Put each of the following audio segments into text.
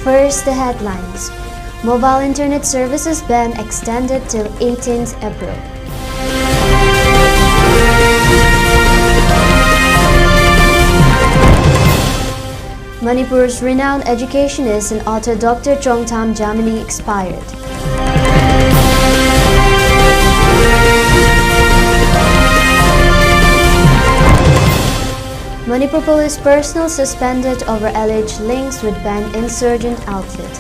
First, the headlines. Mobile internet services ban extended till 18th April. Manipur's renowned educationist and author Dr. Chongtham Jamini expired. Manipur police personnel suspended over alleged links with banned insurgent outfit.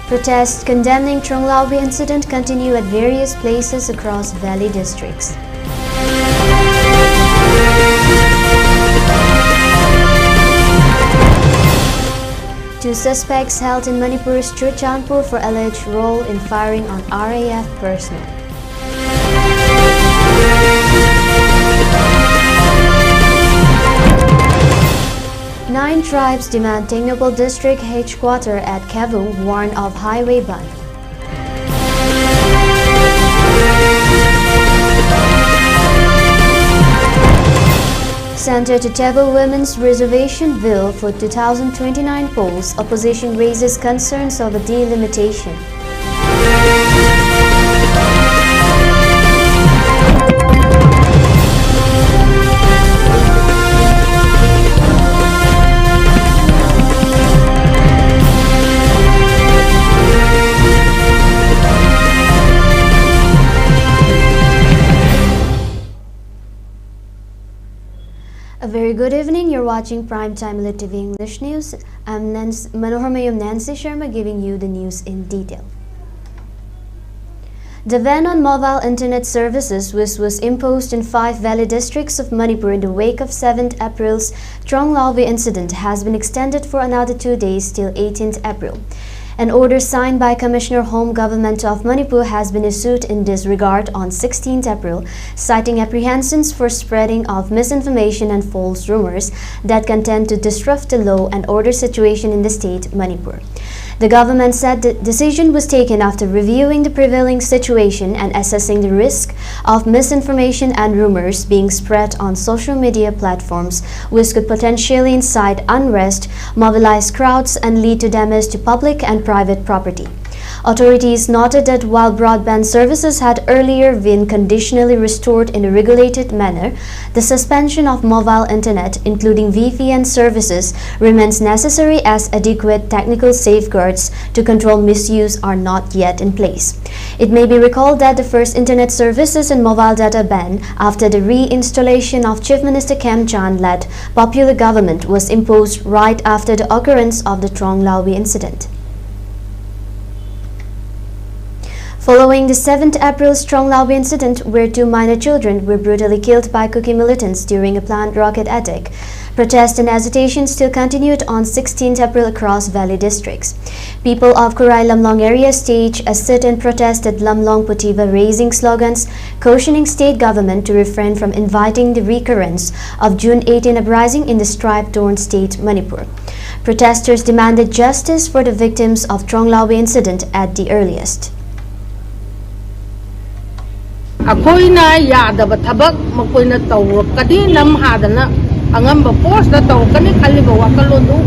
Protests condemning Tronglawi incident continue at various places across valley districts. Two suspects held in Manipur's Churchandpur for alleged role in firing on RAF personnel. Nine tribes demand Tengnopal district headquarters at Kavung warn of highway ban. Center to table women's reservation bill for 2029 polls, opposition raises concerns over delimitation. A very good evening. You're watching Primetime ELITETV English News. I'm Nancy Sharma giving you the news in detail. The ban on mobile internet services, which was imposed in 5 valley districts of Manipur in the wake of 7th April's Tronglawi incident, has been extended for another 2 days till 18th April. An order signed by Commissioner Home Government of Manipur has been issued in this regard on 16th April, citing apprehensions for spreading of misinformation and false rumors that can tend to disrupt the law and order situation in the state Manipur. The government said the decision was taken after reviewing the prevailing situation and assessing the risk of misinformation and rumors being spread on social media platforms, which could potentially incite unrest, mobilize crowds, and lead to damage to public and private property. Authorities noted that while broadband services had earlier been conditionally restored in a regulated manner, the suspension of mobile internet, including VPN services, remains necessary as adequate technical safeguards to control misuse are not yet in place. It may be recalled that the first internet services and mobile data ban after the reinstallation of Chief Minister Kem Chan-led popular government was imposed right after the occurrence of the Tronglawi incident. Following the 7th April's Tronglawi incident, where 2 minor children were brutally killed by Kuki militants during a planned rocket attack, protests and agitation still continued on 16th April across valley districts. People of Kurai Lamlong area staged a sit-in protest at Lamlong Putiva, raising slogans cautioning state government to refrain from inviting the recurrence of June 18 uprising in the stripe-torn state Manipur. Protesters demanded justice for the victims of Tronglawi incident at the earliest. Akoina yadaba thabak makoina tawrakadi lam hadana angamba force da tawkani khaliba wakalonu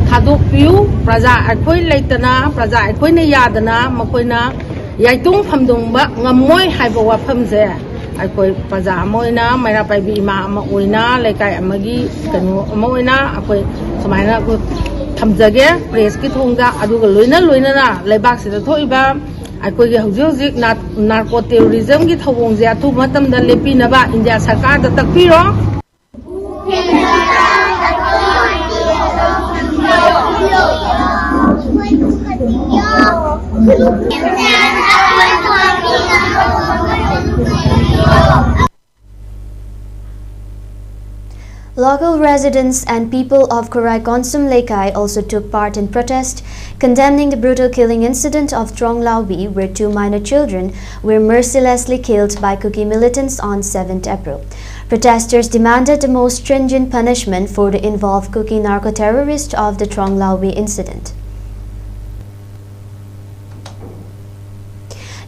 thaduk piu praja akoi leitana praja akoina yadana makoina yaitung phamdungba ngammoi haiba wafamje akoi praja moina maira paibi ma ama oina lekai amagi kanu amoina akoi sumaina ko thamjage press ki thongda aduga loina na leibak sida thoiba akoigi hujik narco terrorism ki thawong je atu matam da lepi na ba India sarkar da takpiro Local residents and people of Kurai Konsum Lekai also took part in protest, condemning the brutal killing incident of Tronglawi, where 2 minor children were mercilessly killed by Kuki militants on 7th April. Protesters demanded the most stringent punishment for the involved Kuki narco-terrorists of the Tronglawi incident.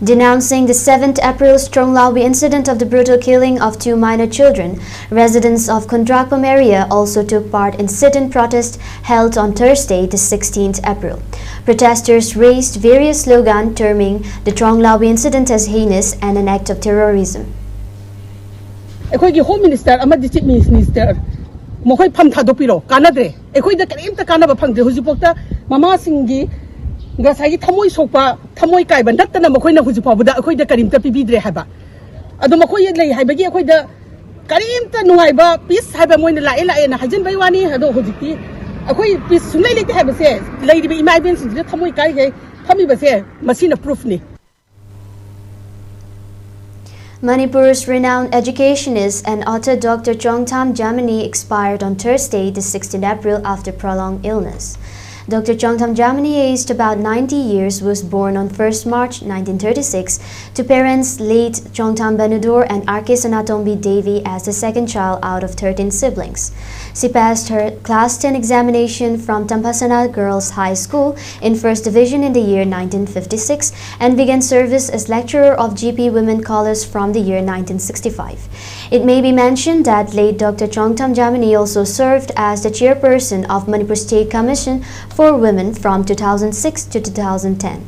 Denouncing the 7th April Stronglawi incident of the brutal killing of 2 minor children, residents of Kundrakpam area also took part in sit-in protest held on Thursday, the 16th April. Protesters raised various slogans terming the Stronglawi incident as heinous and an act of terrorism. Home Minister, District Minister, Mokai Pam Tadopiro, Canadre, Equida Karimta Canaba Pang, the Huzipota, Mama Singi, Gasai Tamoy Sopa, Tamoy Kai, but Dr. Namokoina Huzipa, but Akoida Karimta Pibidre Haba. Adomakoya lay Habagi, Akoida Karimta Nuaiba, Peace Habamoin La Ella and Hajin Baywani, Hado Huziki, Akoi Peace Sunay have a say, Lady my bins, the Tamoy Kai, Tommy was here, Machine Proofney. Manipur's renowned educationist and author Dr. Chongtham Jamani expired on Thursday, the 16th April after prolonged illness. Dr. Chongtham Jamani, aged about 90 years, was born on 1st March 1936 to parents late Chongtham Benudor and R.K. Sanatombi Devi as the second child out of 13 siblings. She passed her Class 10 examination from Tampasana Girls High School in First Division in the year 1956 and began service as lecturer of GP Women College from the year 1965. It may be mentioned that late Dr. Chongtham Jamani also served as the chairperson of Manipur State Commission for Women from 2006 to 2010.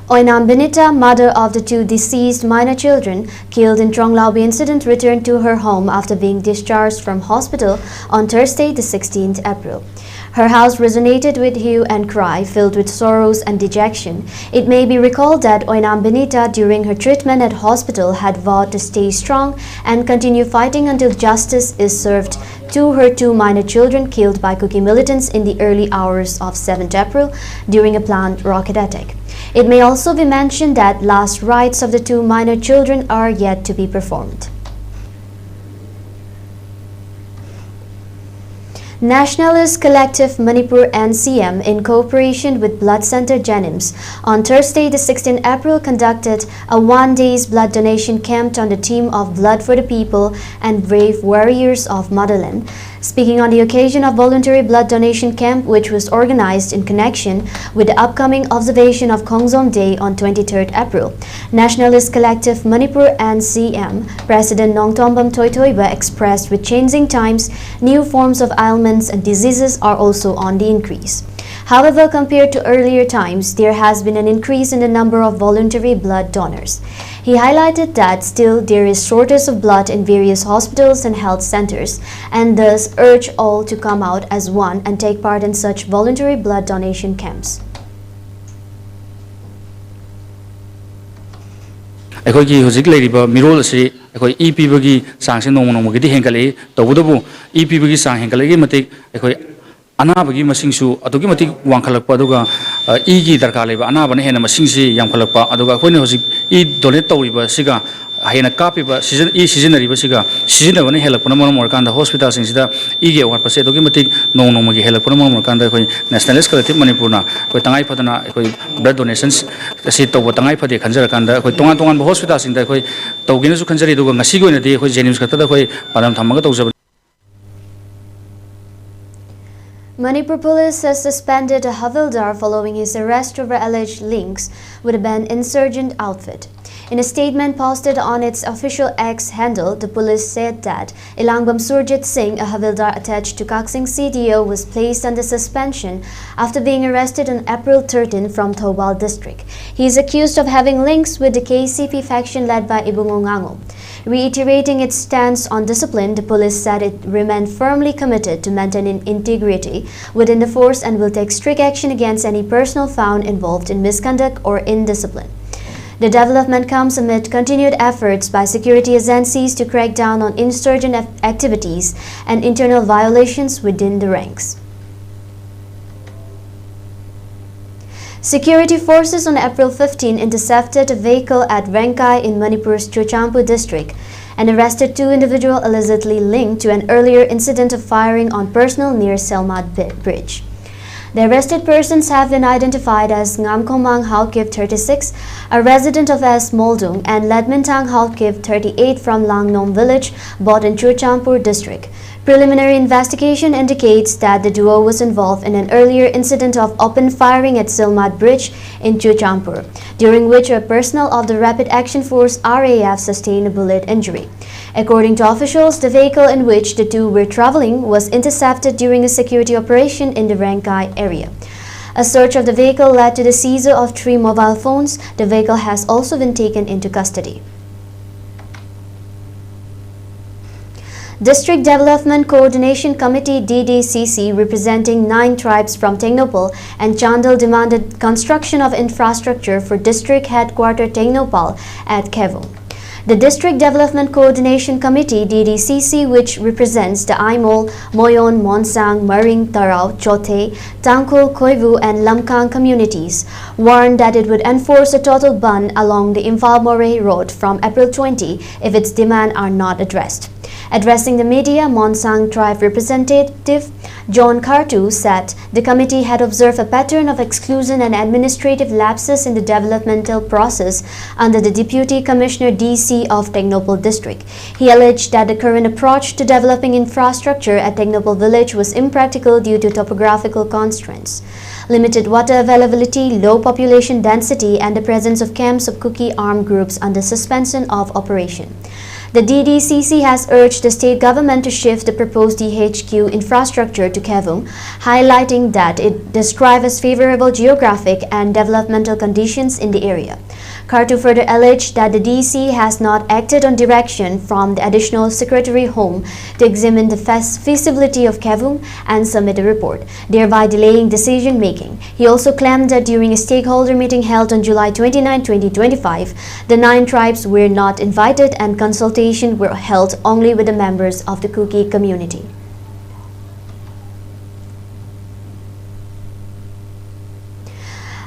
Oinam Benita, mother of the 2 deceased minor children killed in Stronglawi incident, returned to her home after being discharged from hospital on Thursday, the 16th April. Her house resonated with hue and cry, filled with sorrows and dejection. It may be recalled that Oinam Benita, during her treatment at hospital, had vowed to stay strong and continue fighting until justice is served to her 2 minor children killed by Kuki militants in the early hours of 7th April during a planned rocket attack. It may also be mentioned that last rites of the 2 minor children are yet to be performed. Nationalist Collective Manipur NCM, in cooperation with Blood Center Jenims, on Thursday the 16th April conducted a 1-day blood donation camp on the theme of Blood for the People and Brave Warriors of Motherland. Speaking on the occasion of voluntary blood donation camp, which was organized in connection with the upcoming observation of Kongzom Day on 23rd April, Nationalist Collective Manipur NCM President Nongtombam Toitoiba expressed with changing times, new forms of ailments and diseases are also on the increase. However, compared to earlier times, there has been an increase in the number of voluntary blood donors. He highlighted that still there is shortage of blood in various hospitals and health centers, and thus urged all to come out as one and take part in such voluntary blood donation camps. ꯑꯩꯈꯣꯏꯒꯤ ꯍꯧꯖꯤꯛ ꯂꯩꯔꯤꯕ ꯃꯤꯔꯣꯜ ꯑꯁꯤ ꯑꯩꯈꯣꯏ ꯏ ꯄꯤꯕꯒꯤ ꯆꯥꯡꯁꯦ ꯅꯣꯡꯃ ꯅꯣꯡꯃꯒꯤꯗꯤ ꯍꯦꯟꯒꯠꯂꯛꯏ ꯇꯧꯕꯇꯕꯨ ꯏ ꯄꯤꯕꯒꯤ ꯆꯥꯡ ꯍꯦꯟꯒꯠꯂꯛꯏ ꯃꯇꯤꯛ ꯑꯩꯈꯣꯏ ꯑꯅꯥꯕꯒꯤ ꯃꯁꯤꯡꯁꯨ ꯑꯗꯨꯛꯀꯤ ꯃꯇꯤꯛ ꯋꯥꯡꯈꯠꯂꯛꯄ ꯑꯗꯨꯒ ꯏꯒꯤ ꯗꯔꯀꯥꯔ ꯂꯩꯕ ꯑꯅꯥꯕꯅ ꯍꯦꯟꯅ ꯃꯁꯤꯡꯁꯤ ꯌꯥꯝꯈꯠꯂꯛꯄ ꯑꯗꯨꯒ ꯑꯩꯈꯣꯏꯅ ꯍꯧꯖꯤꯛ ꯏ ꯗꯣꯅꯦꯠ ꯇꯧꯔꯤꯕ ꯁꯤꯒ ꯍꯦꯟꯅ ꯀꯥꯞꯄꯤꯕ ꯏ ꯁꯤꯖꯤꯟꯅꯔꯤꯕꯁꯤꯒ ꯁꯤꯖꯤꯟꯅꯕꯅ ꯍꯦꯜꯂꯛꯄꯅ ꯃꯔꯝ ꯑꯣꯏꯔꯀꯥꯟꯗ ꯍꯣꯁꯄꯤꯇꯥꯜꯁꯤꯡꯁꯤꯗ ꯏꯒꯤ ꯑꯋꯥꯠꯄꯁꯦ ꯑꯗꯨꯛꯀꯤ ꯃꯇꯤꯛ ꯅꯣꯡꯃ ꯅꯣꯡꯃꯒꯤ ꯍꯦꯜꯂꯛꯄꯅ ꯃꯔꯝ ꯑꯣꯏꯔꯀꯥꯟꯗ ꯑꯩꯈꯣꯏ ꯅꯦꯁꯅꯦꯂꯤꯁꯠ ꯀꯂꯦꯛꯇꯤꯕ ꯃꯅꯤꯄꯨꯔꯅ ꯑꯩꯈꯣꯏ ꯇꯉꯥꯏ ꯐꯗꯅ ꯑꯩꯈꯣꯏ ꯕ꯭ꯂꯗ ꯗꯣꯅꯦꯁꯟ ꯑꯁꯤ ꯇꯧꯕ ꯇꯉꯥꯏ ꯐꯗꯦ ꯈꯟꯖꯔꯀꯥꯟꯗ ꯑꯩꯈꯣꯏ ꯇꯣꯉꯥꯟ ꯇꯣꯉꯥꯟꯕ ꯍꯣꯁꯄꯤꯇꯥꯜꯁꯤꯡꯗ ꯑꯩꯈꯣꯏ ꯇꯧꯒꯦꯅꯁꯨ ꯈꯟꯖꯔꯤ ꯑꯗꯨꯒ ꯉꯁꯤꯒꯤ ꯑꯣꯏꯅꯗꯤ ꯑꯩꯈꯣꯏ ꯖꯦꯅꯤꯝꯁ ꯈꯛꯇꯗ ꯑꯩꯈꯣꯏ ꯄꯥꯟꯗꯝ ꯊꯝꯃꯒ ꯇꯧꯖꯕꯅꯤ. Manipur police has suspended a Havildar following his arrest over alleged links with a banned insurgent outfit. In a statement posted on its official X handle, the police said that Ilangbam Surjit Singh, a Havildar attached to Kaksing CDO, was placed under suspension after being arrested on April 13 from Thobal district. He is accused of having links with the KCP faction led by Ibungongango. Reiterating its stance on discipline, the police said it remained firmly committed to maintaining integrity within the force and will take strict action against any personnel found involved in misconduct or indiscipline. The development comes amid continued efforts by security agencies to crack down on insurgent activities and internal violations within the ranks. Security forces on April 15 intercepted a vehicle at Renkai in Manipur's Churchampu district and arrested 2 individuals allegedly linked to an earlier incident of firing on personnel near Selmad Bridge. The arrested persons have been identified as Ngamkomang Haukip 36, a resident of S. Moldung, and Ledmintang Haukip 38 from Langnom village, both in Churchampur district. Preliminary investigation indicates that the duo was involved in an earlier incident of open firing at Silmat Bridge in Chuchampur, during which a personnel of the Rapid Action Force RAF sustained a bullet injury. According to officials, the vehicle in which the two were traveling was intercepted during a security operation in the Rangkai area. A search of the vehicle led to the seizure of 3 mobile phones. The vehicle has also been taken into custody. District Development Coordination Committee DDCC representing 9 tribes from Tengnopal and Chandal demanded construction of infrastructure for district headquarter Tengnopal at Kevung. The District Development Coordination Committee DDCC, which represents the Aimol, Moyon, Monsang, Maring, Tarao, Chote, Tangkol, Koivu and Lamkang communities, warned that it would enforce a total ban along the Imphal-Moray Road from April 20 if its demands are not addressed. Addressing the media, Monsang Tribe Representative John Kartu said the committee had observed a pattern of exclusion and administrative lapses in the developmental process under the Deputy Commissioner DC of Tengnopal District. He alleged that the current approach to developing infrastructure at Tengnopal village was impractical due to topographical constraints, limited water availability, low population density, and the presence of camps of Kuki armed groups under suspension of operation. The DDCC has urged the state government to shift the proposed DHQ infrastructure to Kevung, highlighting that it describes favorable geographic and developmental conditions in the area. Kartu further alleged that the DC has not acted on direction from the Additional Secretary Home to examine the feasibility of Kevung and submit a report, thereby delaying decision making. He also claimed that during a stakeholder meeting held on July 29, 2025, the 9 tribes were not invited and consultations were held only with the members of the Kuki community.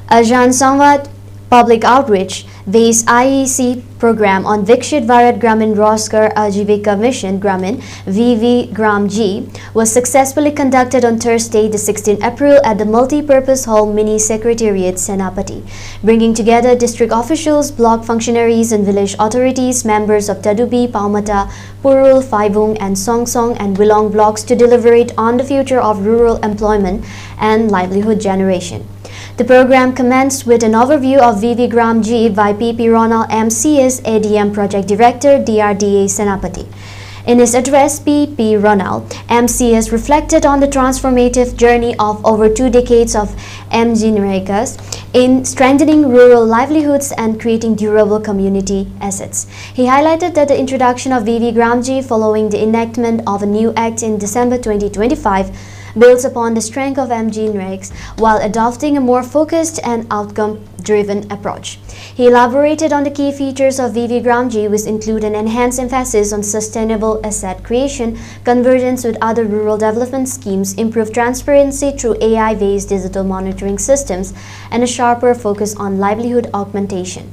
A Jan Samvat public outreach based IEC program on Vikshit Bharat Gramin Roskar Ajivika Mission Gramin VV Gram G was successfully conducted on Thursday, the 16th April at the Multi-Purpose Hall Mini Secretariat Senapati, bringing together district officials, block functionaries and village authorities, members of Tadubi, Paumata, Purul, Faibung and Songsong and Wilong blocks to deliberate on the future of rural employment and livelihood generation. The program commenced with an overview of VV Gram G by PP Ronald MCS ADM Project Director DRDA Senapati. In his address, PP Ronald MCS reflected on the transformative journey of over 2 decades of MGNREGAs in strengthening rural livelihoods and creating durable community assets. He highlighted that the introduction of VV Gram G following the enactment of a new act in December 2025 builds upon the strength of MGNREGs while adopting a more focused and outcome-driven approach. He elaborated on the key features of VV Gram G, which include an enhanced emphasis on sustainable asset creation, convergence with other rural development schemes, improved transparency through AI-based digital monitoring systems, and a sharper focus on livelihood augmentation.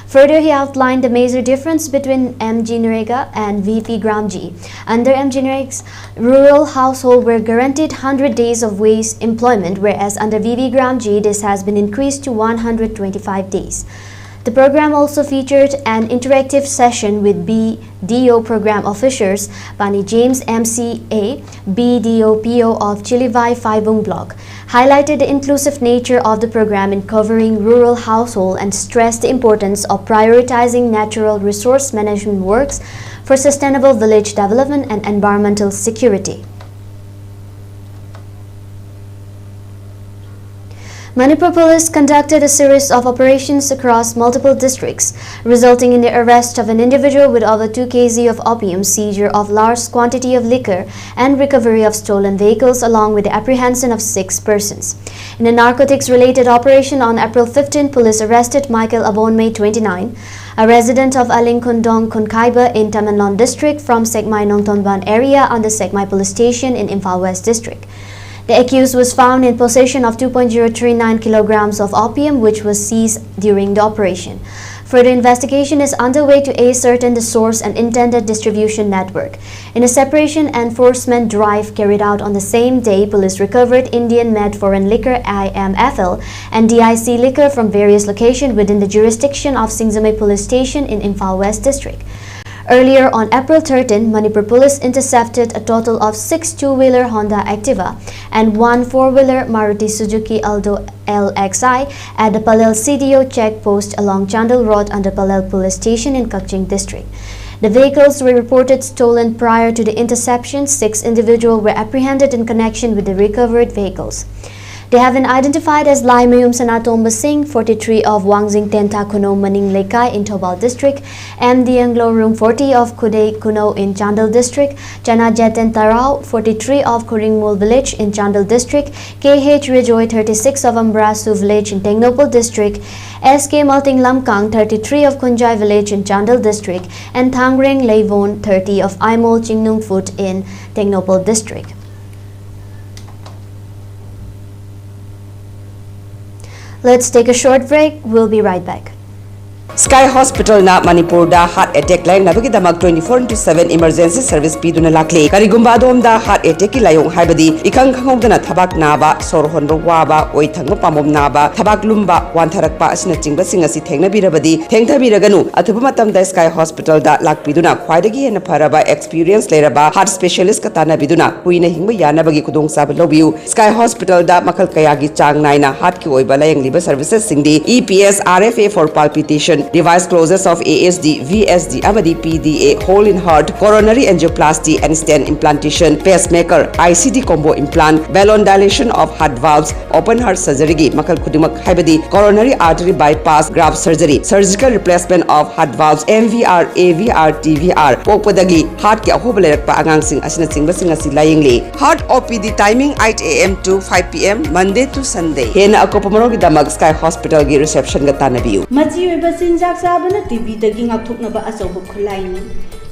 Further, he outlined the major difference between MGNREGA and VP Gram G. Under MGNREGA's, rural households were guaranteed 100 days of wage employment, whereas under VV Gram G, this has been increased to 125 days. The program also featured an interactive session with BDO program officers, Pani James MCA, BDO PO of Chilivai Faibung Block, highlighted the inclusive nature of the program in covering rural household and stressed the importance of prioritizing natural resource management works for sustainable village development and environmental security. Manipur police conducted a series of operations across multiple districts, resulting in the arrest of an individual with over 2 kg of opium, seizure of large quantity of liquor, and recovery of stolen vehicles, along with the apprehension of 6 persons. In a narcotics-related operation on April 15, police arrested Michael Abonmei, 29, a resident of Alingkundong, Kunkaiba in Tamenlong district from Sekmai Nongtonban area on the Sekmai police station in Imphal West district. The accused was found in possession of 2.039 kilograms of opium, which was seized during the operation. Further investigation is underway to ascertain the source and intended distribution network. In a separation enforcement drive carried out on the same day, police recovered Indian Med Foreign Liquor IMFL and DIC liquor from various locations within the jurisdiction of Singzame Police Station in Imphal West District. Earlier on April 13, Manipur police intercepted a total of 6 two-wheeler Honda Activa and 1 four-wheeler Maruti Suzuki Alto LXI at the Palel CDO checkpost along Chandal Road under Palel Police Station in Kakching district. The vehicles were reported stolen prior to the interception. 6 individuals were apprehended in connection with the recovered vehicles. They have been identified as Lai Mayum Sanatomba Singh, 43 of Wangjing Tenta Kuno Maning Lekai in Thobal district, M. Dianglo Room 40 of Kudei Kuno in Chandal district, Chana Jeten Tarao, 43 of Kuringmul village in Chandal district, KH Rejoy 36 of Ambrasu village in Tengnopal district, SK Malting Lamkang 33 of Kunjai village in Chandal district, and Thangreng Leivon 30 of Aimol Chingnung Foot in Tengnopal district. Let's take a short break. We'll be right back. Sky Hospital na Manipur da heart attack line nabagi damak 24/7 emergency service piduna lakli karigumba dom da heart attack ki layong haibadi ikang khangogdana thabak naba sor honro waba oi thangma pamom naba thabak lumba wantharakpa asina chingba singa si thengna birabadi thengtha biraganu athuba matam da Sky Hospital da lakpiduna khwaidagi hena pharaba experience leraba heart specialist katana biduna kuina hingba yanabagi kudong sab lobiu Sky Hospital da makal kaya gi chang naina heart ki oiba layang liba services singdi EPS RFA for palpitation device closures of ASD, VSD, Amadi PDA, hole in heart, coronary angioplasty and stent implantation, pacemaker, ICD combo implant, balloon dilation of heart valves, open heart surgery gi makal kudimak haibadi, coronary artery bypass, graft surgery, surgical replacement of heart valves, MVR, AVR, TVR, pokpadagi heart ki ahobalak pa angang sing asina singba singa si layingli. Heart OPD timing 8 AM to 5 PM Monday to Sunday. Hena akopamaro gi damak Sky Hospital gi reception ga tanabiu. Cinjak sabana TV dagi ngakthoknaba asobo khulaini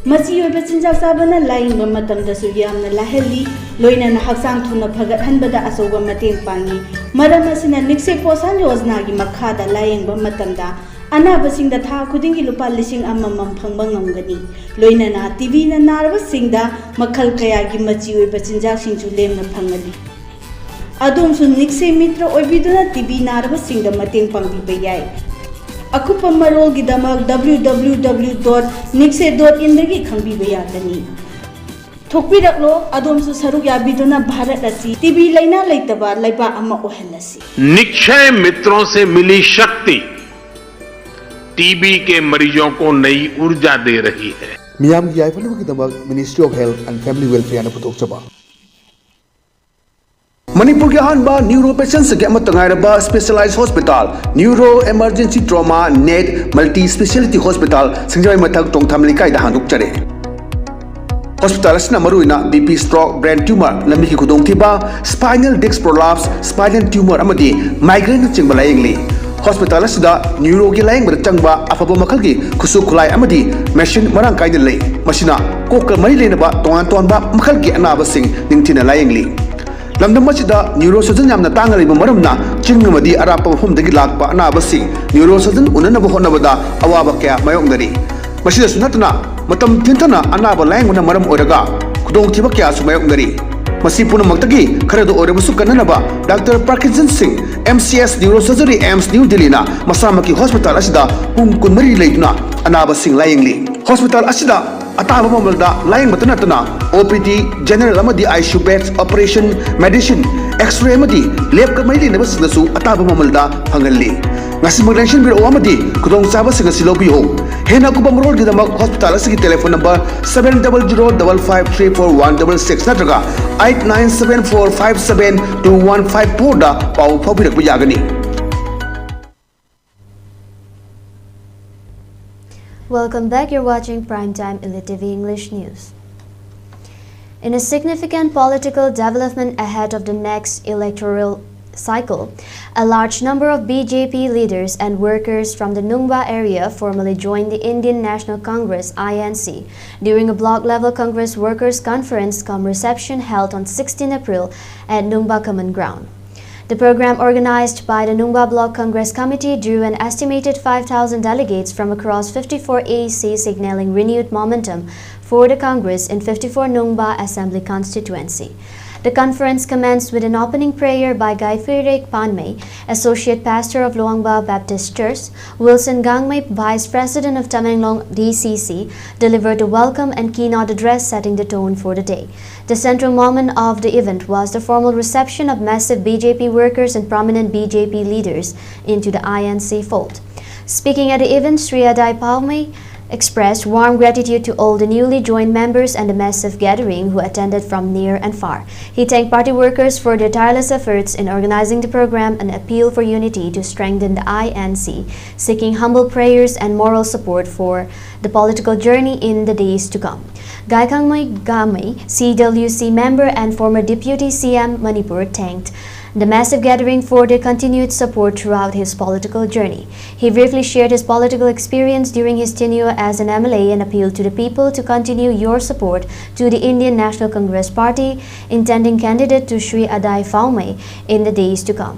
machi oiba cinjak sabana laingba matamdasu yamna laheli loina na haksang thuna phagat hanbada asoba mateng pangi maram asina nikse posan yojna gi makhada laingba matamda anabasingda tha khudingi lupa lising amamam phangba ngamgani loina na TV na narba singda makhal kaya gi machi oiba cinjak singchu lemna phangali adum sun nikse mitra oibiduna TV narba singda mateng pangbi bayai Akupa marol gidamak www.nixe.in dagi khangbiba yagani thokpiraklo adomsu saruk yabiduna bharat asi TV laina leitaba laiba ama ohelasi Nikshay मित्रों से मिली शक्ति TB के मरीजों को नई ऊर्जा दे रही है मियाम की आईफल की दमक ministry of health and family welfare ने पुतोकचबा Manipur के हानबा न्यूरो पेशेंट्स के मतंगायरबा specialised hospital neuro emergency trauma नेट multi speciality hospital Singjamei Mathak Thongtham Leikai दा हांदुकचरे हॉस्पिटल असना मरुइना बीपी स्ट्रोक ब्रेन ट्यूमर लंबी की खुदोंथिबा spinal disc prolapse spinal tumour अमदी माइग्रेन चिंगबा लायंगली हॉस्पिटल असदा न्यूरो के लायंग बर चंगबा अफबो मखल की खुसु खुलाई अमदी मशीन मरांग काइद लई मशीना कोक मरी लेनबा तोंगान तोंबा मखल की अनाबा सिंग निंगथिना लायंगली लमदम मसिदा neuro surgeon यामना तांगरिबा मरमना चिंगमदी Arap मफमदगी Lakpa अनाबसि neuro surgeon उननब होनबदा अवाबा क्या मायोंगदरी मसिदा सुनतना मतम थिंथना अनाबा लायंगना मरम ओरगा खुदोंथिबा क्या सुमायोंगदरी मसी पुनमक्तगी खरदो ओरबसु कननबा doctor Parkinson Singh MCS neuro surgery AIIMS New Delhi ना मसामकी हॉस्पिटल असिदा पुंग कुनमरी लेदुना अनाबा सिंह लायंगली हॉस्पिटल असिदा अताब ममलदा लायंग मतनतना OPD जनरल अमदी ICU beds operation medicine x-ray अमदी लैब कमई लेनबसनसु अताब ममलदा फंगल्ली ngasi maglension biro amadi kudong saba singa silobi ho hena kuba mrol gidama hospital asigi telephone number 7005534166 natraga 8974572154 da pau phabirak bujagani. Welcome back. You're watching Primetime ELITETV English News. In a significant political development ahead of the next electoral cycle, a large number of BJP leaders and workers from the Nungba area formally joined the Indian National Congress (INC) during a block-level Congress Workers' Conference cum reception held on 16 April at Nungba Common Ground. The program, organized by the Nungba Block Congress Committee, drew an estimated 5,000 delegates from across 54 AEC, signaling renewed momentum for the Congress in 54 Nungba Assembly constituency. The conference commenced with an opening prayer by Guy Firek Panmei, Associate Pastor of Luangba Baptist Church. Wilson Gangmei, Vice President of Tamenglong DCC, delivered a welcome and keynote address setting the tone for the day. The central moment of the event was the formal reception of massive BJP workers and prominent BJP leaders into the INC fold. Speaking at the event, Sri Adai Palme expressed warm gratitude to all the newly joined members and the massive gathering who attended from near and far. He thanked party workers for their tireless efforts in organizing the program and appealed for unity to strengthen the INC, seeking humble prayers and moral support for the political journey in the days to come. Gai Kangmei Gamei, CWC member and former Deputy CM Manipur, thanked the massive gathering for their continued support throughout his political journey. He briefly shared his political experience during his tenure as an MLA and appealed to the people to continue your support to the Indian National Congress Party, intending candidate to Sri Adai Palme in the days to come.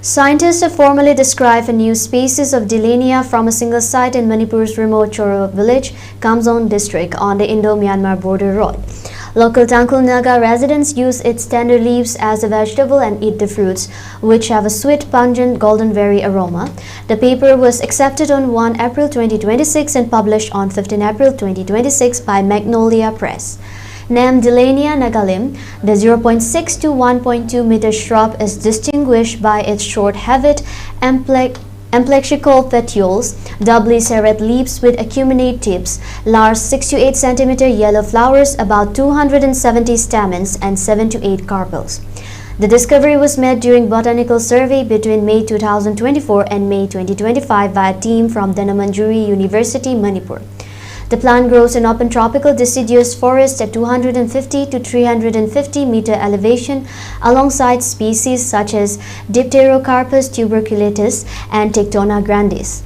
Scientists have formally described a new species of Dillenia from a single site in Manipur's remote Choro village, Kamzon district on the Indo-Myanmar border road. Local Tangkul Naga residents use its tender leaves as a vegetable and eat the fruits, which have a sweet, pungent, golden berry aroma. The paper was accepted on 1 April 2026 and published on 15 April 2026 by Magnolia Press. Named Dillenia nagalim, the 0.6 to 1.2 meter shrub is distinguished by its short, heaved, Amplexical petioles, doubly serrate leaves with acuminate tips, large 6 to 8 cm yellow flowers, about 270 stamens, and 7 to 8 carpels. The discovery was made during botanical survey between May 2024 and May 2025 by a team from Dhanmanjuri University, Manipur. The plant grows in open tropical deciduous forest at 250 to 350 meter elevation alongside species such as Dipterocarpus tuberculatus and Tectona grandis.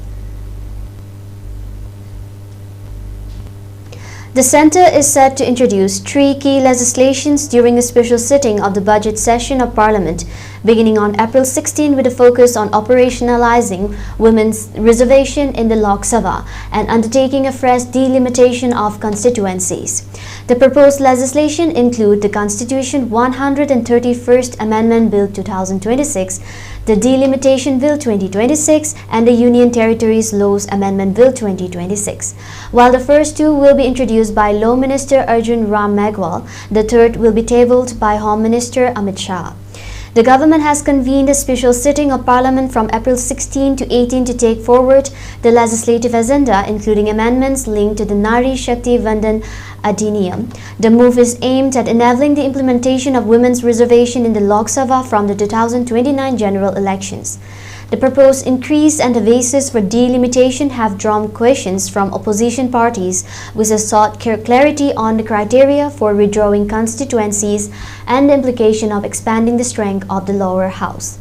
The Centre is set to introduce 3 key legislations during a special sitting of the budget session of Parliament, beginning on April 16 with a focus on operationalizing women's reservation in the Lok Sabha and undertaking a fresh delimitation of constituencies. The proposed legislation include the Constitution 131st Amendment Bill 2026, the Delimitation Bill 2026 and the Union Territories Laws Amendment Bill 2026. While the first 2 will be introduced by Law Minister Arjun Ram Meghwal, the third will be tabled by Home Minister Amit Shah. The government has convened a special sitting of Parliament from April 16 to 18 to take forward the legislative agenda, including amendments linked to the Nari Shakti Vandan Adhiniyam. The move is aimed at enabling the implementation of women's reservation in the Lok Sabha from the 2029 general elections. The proposed increase and the basis for delimitation have drawn questions from opposition parties, which have sought clarity on the criteria for withdrawing constituencies and the implication of expanding the strength of the lower house.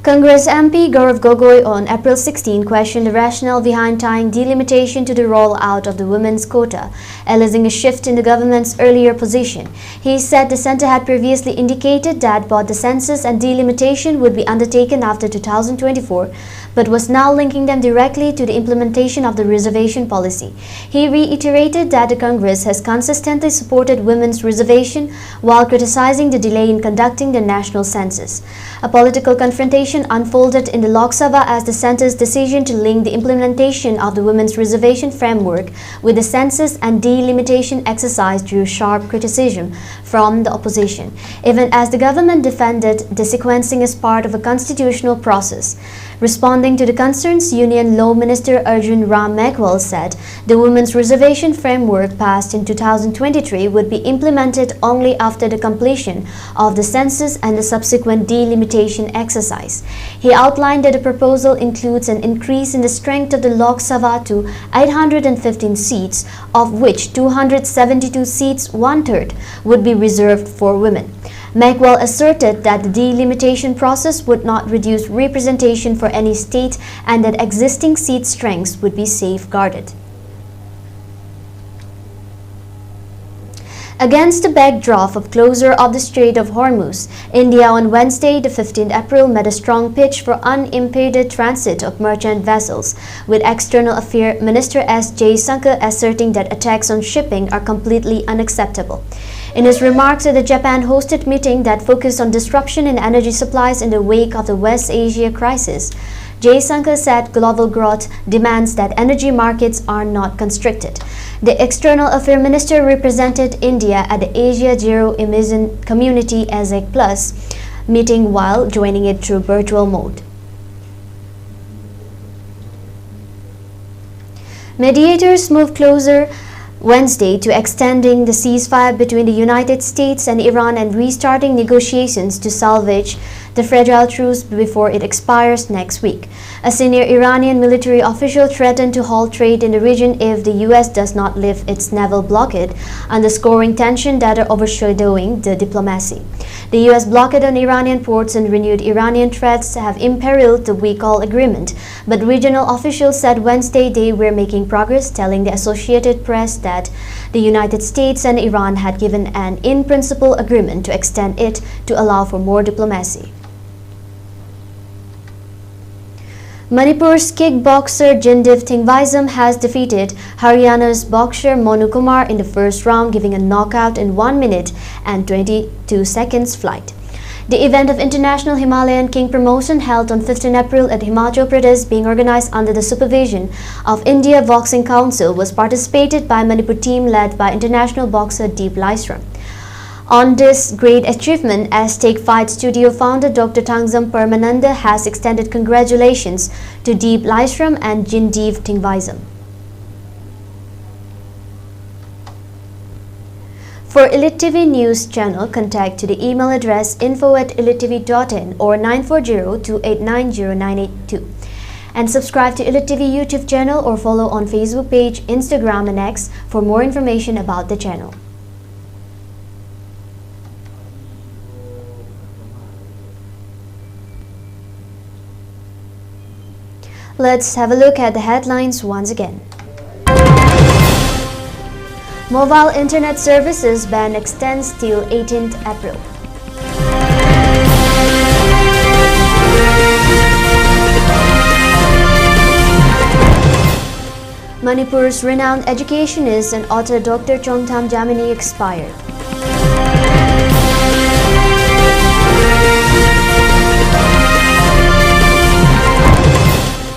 Congress MP Gaurav Gogoi on April 16 questioned the rationale behind tying delimitation to the rollout of the women's quota, alleging a shift in the government's earlier position. He said the centre had previously indicated that both the census and delimitation would be undertaken after 2024, but was now linking them directly to the implementation of the reservation policy. He reiterated that the Congress has consistently supported women's reservation while criticizing the delay in conducting the national census. A political confrontation unfolded in the Lok Sabha as the centre's decision to link the implementation of the women's reservation framework with the census and delimitation exercise drew sharp criticism from the opposition, even as the government defended the sequencing as part of a constitutional process. Responding to the concerns, Union Law Minister Arjun Ram Meghwal said the women's reservation framework passed in 2023 would be implemented only after the completion of the census and the subsequent delimitation exercise. He outlined that the proposal includes an increase in the strength of the Lok Sabha to 815 seats, of which 272 seats, 1/3, would be reserved for women. Meghwal asserted that the delimitation process would not reduce representation for any state and that existing seat strengths would be safeguarded. Against the backdrop of closure of the Strait of Hormuz, India on Wednesday, the 15th April, made a strong pitch for unimpeded transit of merchant vessels, with External Affairs Minister S. Jaishankar asserting that attacks on shipping are completely unacceptable. In his remarks at the Japan-hosted meeting that focused on disruption in energy supplies in the wake of the West Asia crisis, Jaishankar said global growth demands that energy markets are not constricted. The External Affairs Minister represented India at the Asia Zero Emission Community ASEC Plus meeting while joining it through virtual mode. Mediators moved closer Wednesday to extending the ceasefire between the United States and Iran and restarting negotiations to salvage the fragile truce before it expires next week. A senior Iranian military official threatened to halt trade in the region if the U.S. does not lift its naval blockade, underscoring tension that are overshadowing the diplomacy. The U.S. blockade on Iranian ports and renewed Iranian threats have imperiled the WECOL agreement, but regional officials said Wednesday they were making progress, telling the Associated Press that the United States and Iran had given an in-principle agreement to extend it to allow for more diplomacy. Manipur's kickboxer Jindev Thingvaisam has defeated Haryana's boxer Monu Kumar in the first round, giving a knockout in 1 minute and 22 seconds flight. The event of International Himalayan King promotion held on 15 April at Himachal Pradesh, being organized under the supervision of India Boxing Council, was participated by Manipur team led by international boxer Deep Lysram. On this great achievement, Aztec Fight Studio founder Dr. Tangzam Paramananda has extended congratulations to Deep Lysram and Jindev Thingvaisam. For ELITETV News channel, contact to the email address info@elitetv.in or 940-2890982. And subscribe to ELITETV YouTube channel or follow on Facebook page, Instagram and X for more information about the channel. Let's have a look at the headlines once again. Mobile internet services ban extends till 18th April. Manipur's renowned educationist and author Dr. Chongtham Jamini expired.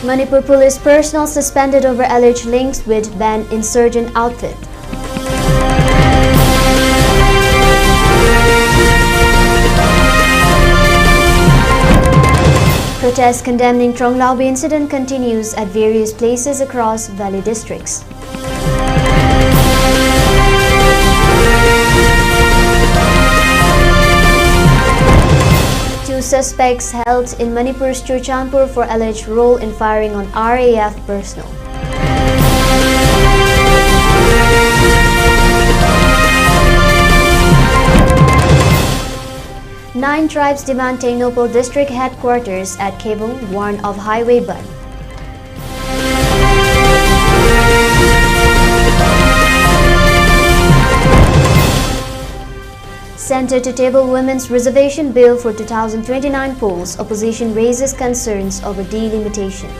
Manipur police personnel suspended over alleged links with banned insurgent outfit. Protest condemning Tronglaubi incident continues at various places across valley districts. Two suspects held in Manipur's Churchandpur for alleged role in firing on RAF personnel. Nine tribes demand Ternopil district headquarters at Kebung warn of highway ban. Center to table women's reservation bill for 2029 polls. Opposition raises concerns over delimitation.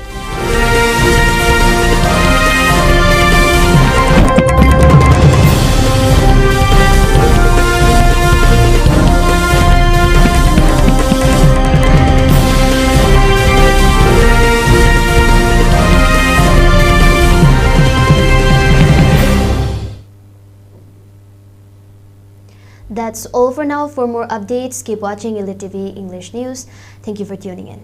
That's all for now. For more updates, keep watching ELITETV English News. Thank you for tuning in.